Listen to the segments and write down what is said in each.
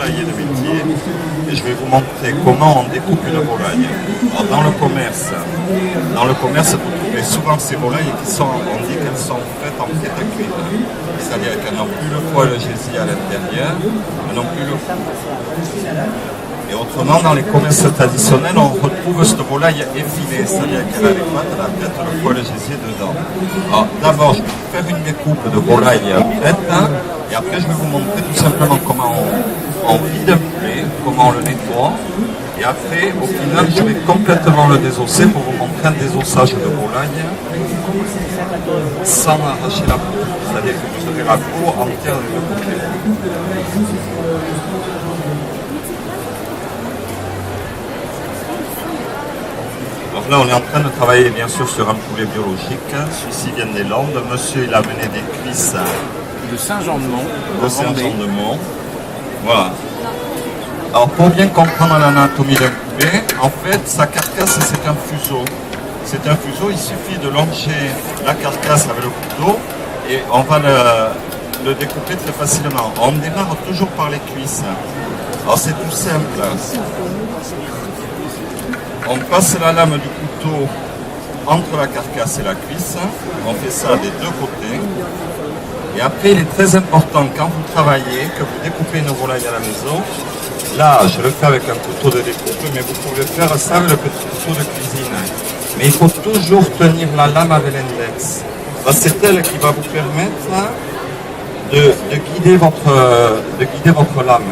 volailler de métier et je vais vous montrer comment on découpe une volaille. Alors, dans le commerce, vous trouvez souvent ces volailles qui sont, on dit qu'elles sont faites en pied à cuire. C'est-à-dire qu'elles n'ont plus le foie et le gésier à l'intérieur, elles n'ont plus le foie. Et autrement, dans les commerces traditionnels, on retrouve cette volaille effilée, c'est-à-dire qu'elle a les pattes, la tête, le foie et le gésier dedans. Alors, d'abord, je vais vous faire une découpe de volaille prête, et après, je vais vous montrer tout simplement comment on vide un poulet, comment on le nettoie. Et après, au final, je vais complètement le désosser pour vous montrer un désossage de volaille sans arracher la peau. C'est-à-dire que vous aurez la peau entière de côté. Alors là, on est en train de travailler bien sûr sur un poulet biologique. Celui-ci vient des Landes. Monsieur, il a mené des cuisses de Saint-Jean-de-Mont. De Saint-Jean-de-Mont. Voilà. Alors pour bien comprendre l'anatomie d'un poulet, en fait, sa carcasse, c'est un fuseau. C'est un fuseau, il suffit de longer la carcasse avec le couteau et on va le découper très facilement. On démarre toujours par les cuisses. Alors c'est tout simple. On passe la lame du couteau entre la carcasse et la cuisse. On fait ça des deux côtés. Et après, il est très important, quand vous travaillez, que vous découpez une volaille à la maison. Là, je le fais avec un couteau de découpe, mais vous pouvez faire ça avec le petit couteau de cuisine. Mais il faut toujours tenir la lame avec l'index. C'est elle qui va vous permettre de guider votre lame.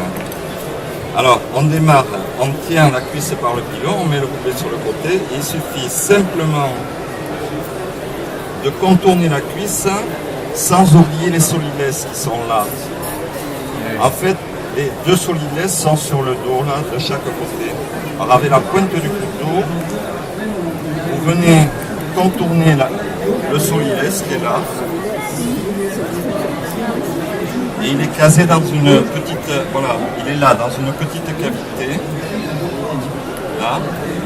Alors, on démarre, on tient la cuisse par le pilon, on met le poulet sur le côté. Et il suffit simplement de contourner la cuisse sans oublier les solides qui sont là. En fait, les deux solides sont sur le dos, là, de chaque côté. Alors, avec la pointe du couteau, vous venez contourner le solilès qui est là. Et il est casé dans une petite, voilà, il est là, dans une petite cavité. Là.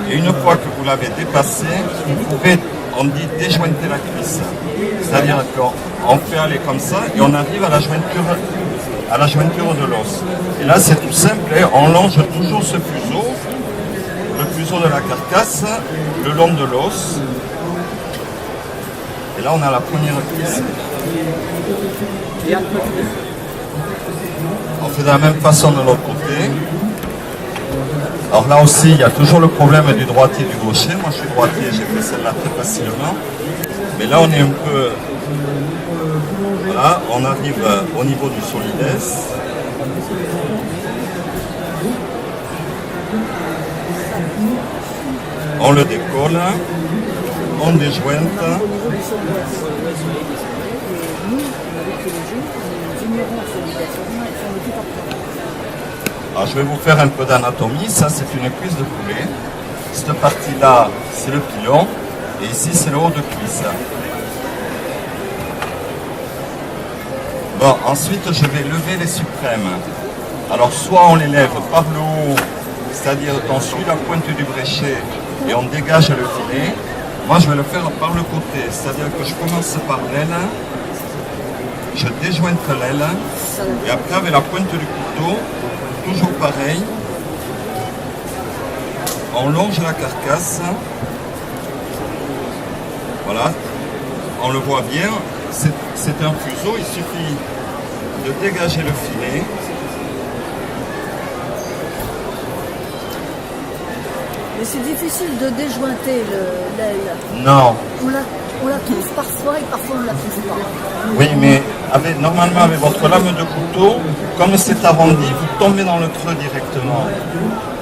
Et une fois que vous l'avez dépassé, vous pouvez, on dit, déjointer la cuisse. C'est-à-dire qu'on fait aller comme ça et on arrive à la jointure de l'os. Et là, c'est tout simple, on longe toujours ce fuseau, le fuseau de la carcasse, le long de l'os. Et là, on a la première cuisse. On fait de la même façon de l'autre côté. Alors là aussi, il y a toujours le problème du droitier et du gaucher. Moi, je suis droitier, j'ai fait celle-là très facilement. Mais là, on est un peu... Voilà, on arrive au niveau du solides. On le décolle, on déjointe. Alors, je vais vous faire un peu d'anatomie. Ça, c'est une cuisse de poulet. Cette partie-là, c'est le pilon. Et ici, c'est le haut de cuisse. Bon, ensuite, je vais lever les suprêmes. Alors, soit on les lève par le haut, c'est-à-dire qu'on suit la pointe du bréchet et on dégage le filet. Moi, je vais le faire par le côté, c'est-à-dire que je commence par l'aile, je déjointe l'aile, et après, avec la pointe du couteau, toujours pareil, on longe la carcasse. Voilà, on le voit bien, c'est un fuseau, il suffit de dégager le filet. Mais c'est difficile de déjointer l'aile. Non. On la trouve parfois et parfois on ne la trouve pas. Oui, mais normalement avec votre lame de couteau, comme c'est arrondi, vous tombez dans le creux directement.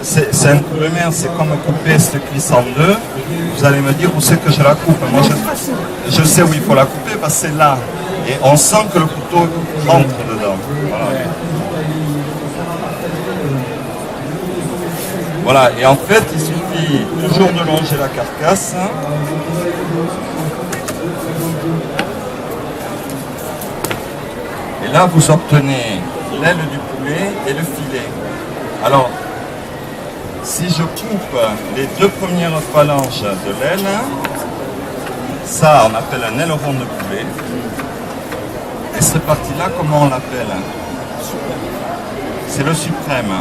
C'est un coup de main, c'est comme couper cette cuisse en deux. Vous allez me dire où c'est que je la coupe. Moi, je sais où il faut la couper parce que c'est là. Et on sent que le couteau rentre dedans. Voilà, et en fait, il suffit toujours de longer la carcasse. Et là, vous obtenez l'aile du poulet et le filet. Alors, si je coupe les deux premières phalanges de l'aile, ça, on appelle un aileron de poulet. Et cette partie-là, comment on l'appelle? c'est le suprême.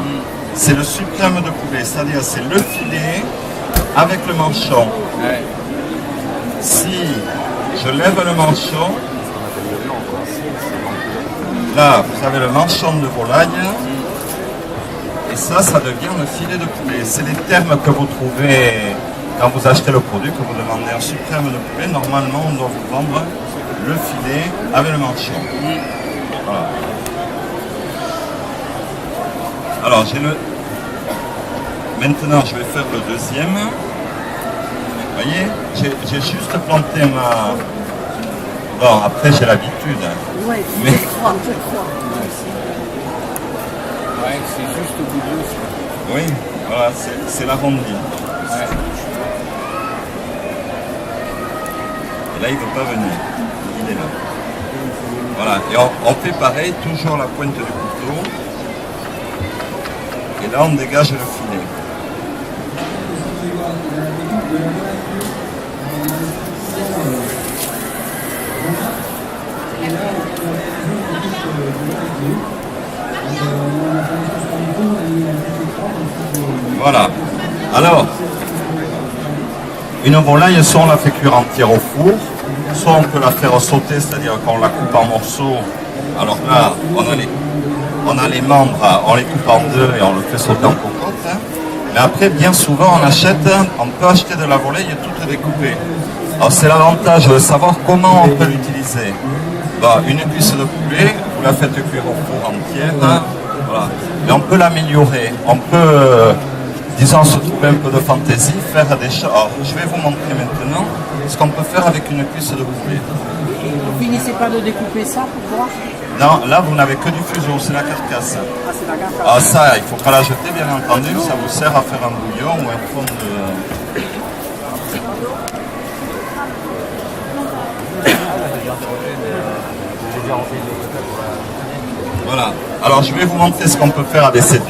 C'est le suprême de poulet, c'est-à-dire c'est le filet avec le manchon. Ouais. Si je lève le manchon, là vous avez le manchon de volaille, et ça devient le filet de poulet. C'est les termes que vous trouvez quand vous achetez le produit, que vous demandez un suprême de poulet. Normalement, on doit vous vendre le filet avec le manchon. Voilà. Alors, maintenant, je vais faire le deuxième. Vous voyez, j'ai juste planté ma... Bon, après, j'ai l'habitude. Oui, Mais... je crois. Ouais, c'est juste au bout de l'eau. Oui, voilà, c'est l'arrondi. Ouais. Et là, il ne veut pas venir. Il est là. Voilà, et on fait pareil, toujours la pointe du couteau. Et là, on dégage le filet. Voilà. Alors, une volaille, soit on la fait cuire entière au four, soit on peut la faire sauter, c'est-à-dire qu'on la coupe en morceaux. Alors là, on a les membres, on les coupe en deux et on le fait sauter en cocotte. Hein. Mais après, bien souvent, on peut acheter de la volaille toute découpée. Alors c'est l'avantage de savoir comment on peut l'utiliser. Bon, une cuisse de poulet, vous la faites cuire au four entière. Hein. Voilà. Mais on peut l'améliorer. On peut, disons, se trouver un peu de fantaisie, faire des choses. Alors, je vais vous montrer maintenant ce qu'on peut faire avec une cuisse de poulet. Vous finissez pas de découper ça pour voir? Non, là vous n'avez que du fuseau, c'est la carcasse. Ah, c'est la carcasse. Ah ça, il ne faut pas la jeter bien entendu, ça vous sert à faire un bouillon ou un fond de... Voilà, alors je vais vous montrer ce qu'on peut faire avec cette